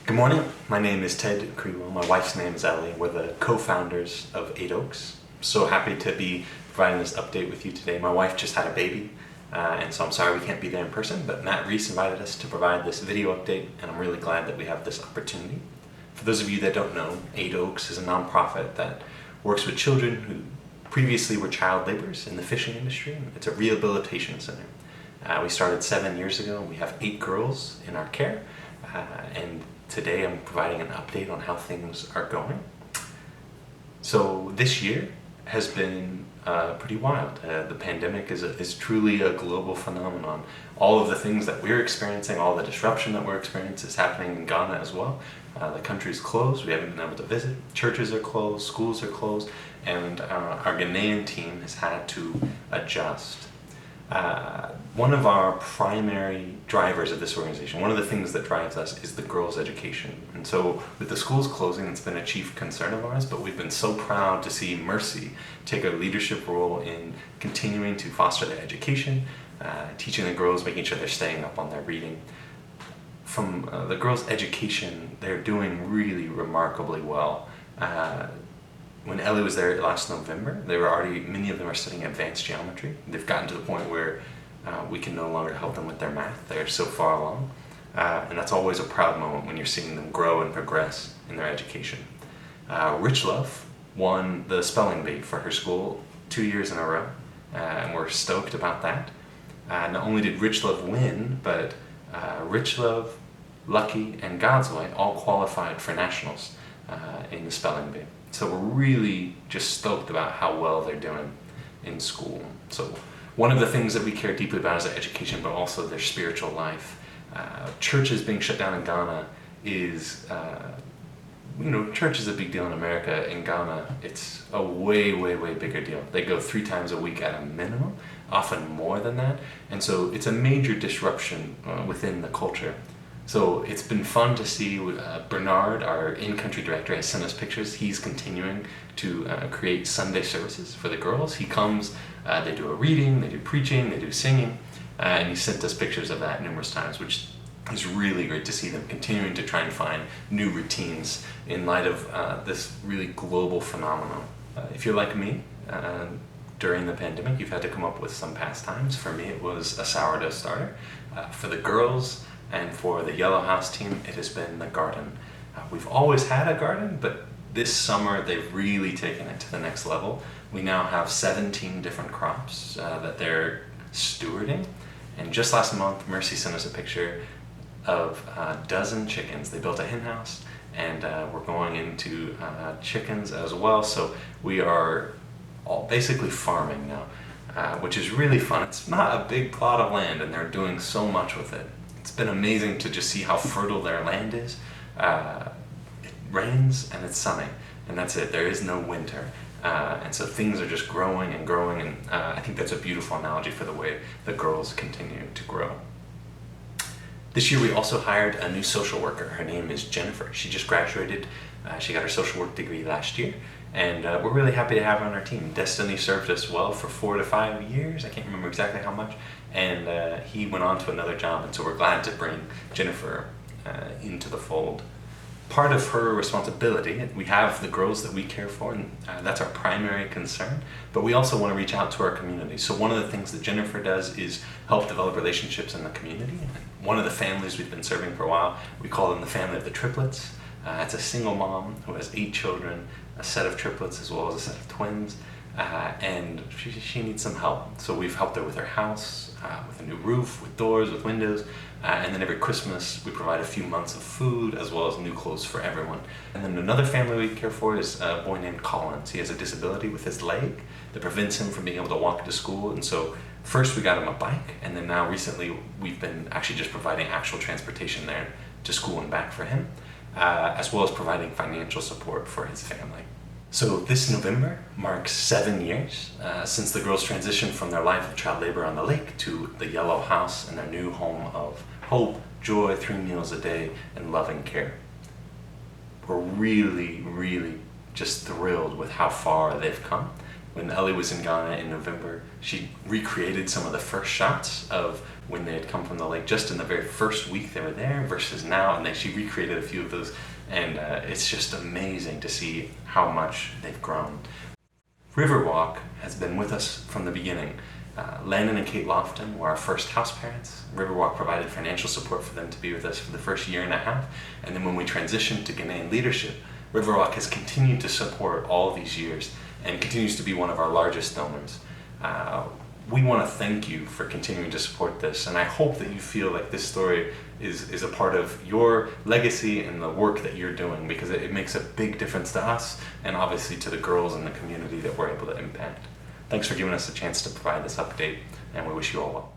Good morning. My name is Ted Crewell. My wife's name is Ellie. We're the co-founders of Eight Oaks. So happy to be providing this update with you today. My wife just had a baby, and so I'm sorry we can't be there in person, but Matt Reese invited us to provide this video update, and I'm really glad that we have this opportunity. For those of you that don't know, Eight Oaks is a nonprofit that works with children who previously were child laborers in the fishing industry. It's a rehabilitation center. We started 7 years ago, and we have 8 girls in our care, and today I'm providing an update on how things are going. So this year has been pretty wild. The pandemic is truly a global phenomenon. All of the things that we're experiencing, all the disruption that we're experiencing is happening in Ghana as well. The country's closed, we haven't been able to visit, churches are closed, schools are closed, and our Ghanaian team has had to adjust. One of our primary drivers of this organization, one of the things that drives us, is the girls' education. And so with the schools closing, it's been a chief concern of ours, but we've been so proud to see Mercy take a leadership role in continuing to foster their education, teaching the girls, making sure they're staying up on their reading. From the girls' education, they're doing really remarkably well. When Ellie was there last November, many of them are studying advanced geometry. They've gotten to the point where we can no longer help them with their math. They're so far along. And that's always a proud moment when you're seeing them grow and progress in their education. Richlove won the spelling bee for her school 2 years in a row, and we're stoked about that. Not only did Richlove win, but Richlove, Lucky, and Godsway all qualified for nationals in the spelling bee. So we're really just stoked about how well they're doing in school. So one of the things that we care deeply about is their education, but also their spiritual life. Churches being shut down in Ghana is, church is a big deal in America. In Ghana, it's a way, way, way bigger deal. They go 3 times a week at a minimum, often more than that. And so it's a major disruption within the culture. So it's been fun to see. Bernard, our in-country director, has sent us pictures. He's continuing to create Sunday services for the girls. He comes, they do a reading, they do preaching, they do singing, and he sent us pictures of that numerous times, which is really great to see them continuing to try and find new routines in light of this really global phenomenon. If you're like me, during the pandemic, you've had to come up with some pastimes. For me, it was a sourdough starter. For the girls, and for the Yellow House team, it has been the garden. We've always had a garden, but this summer they've really taken it to the next level. We now have 17 different crops that they're stewarding. And just last month, Mercy sent us a picture of a dozen chickens. They built a hen house, and we're going into chickens as well. So we are all basically farming now, which is really fun. It's not a big plot of land, and they're doing so much with it. It's been amazing to just see how fertile their land is. It rains and it's sunny, and that's it. There is no winter. And so things are just growing and growing, and I think that's a beautiful analogy for the way the girls continue to grow. This year we also hired a new social worker. Her name is Jennifer. She just graduated. She got her social work degree last year, and we're really happy to have her on our team. Destiny served us well for 4 to 5 years. I can't remember exactly how much. And he went on to another job, and so we're glad to bring Jennifer into the fold. Part of her responsibility, we have the girls that we care for, and that's our primary concern, but we also want to reach out to our community. So one of the things that Jennifer does is help develop relationships in the community. One of the families we've been serving for a while, we call them the family of the triplets. It's a single mom who has 8 children, a set of triplets as well as a set of twins. And she needs some help. So we've helped her with her house, with a new roof, with doors, with windows, and then every Christmas we provide a few months of food as well as new clothes for everyone. And then another family we care for is a boy named Collins. He has a disability with his leg that prevents him from being able to walk to school, and so first we got him a bike, and then now recently we've been actually just providing actual transportation there to school and back for him, as well as providing financial support for his family. So this November marks 7 years since the girls transitioned from their life of child labor on the lake to the Yellow House and their new home of hope, joy, 3 meals a day, and loving care. We're really, really just thrilled with how far they've come. When Ellie was in Ghana in November, she recreated some of the first shots of when they had come from the lake just in the very first week they were there versus now, and then she recreated a few of those, and it's just amazing to see how much they've grown. Riverwalk has been with us from the beginning. Landon and Kate Lofton were our first house parents. Riverwalk provided financial support for them to be with us for the first year and a half, and then when we transitioned to Ghanaian leadership, Riverwalk has continued to support all these years and continues to be one of our largest donors. We want to thank you for continuing to support this, and I hope that you feel like this story is a part of your legacy and the work that you're doing, because it makes a big difference to us and obviously to the girls in the community that we're able to impact. Thanks for giving us a chance to provide this update, and we wish you all well.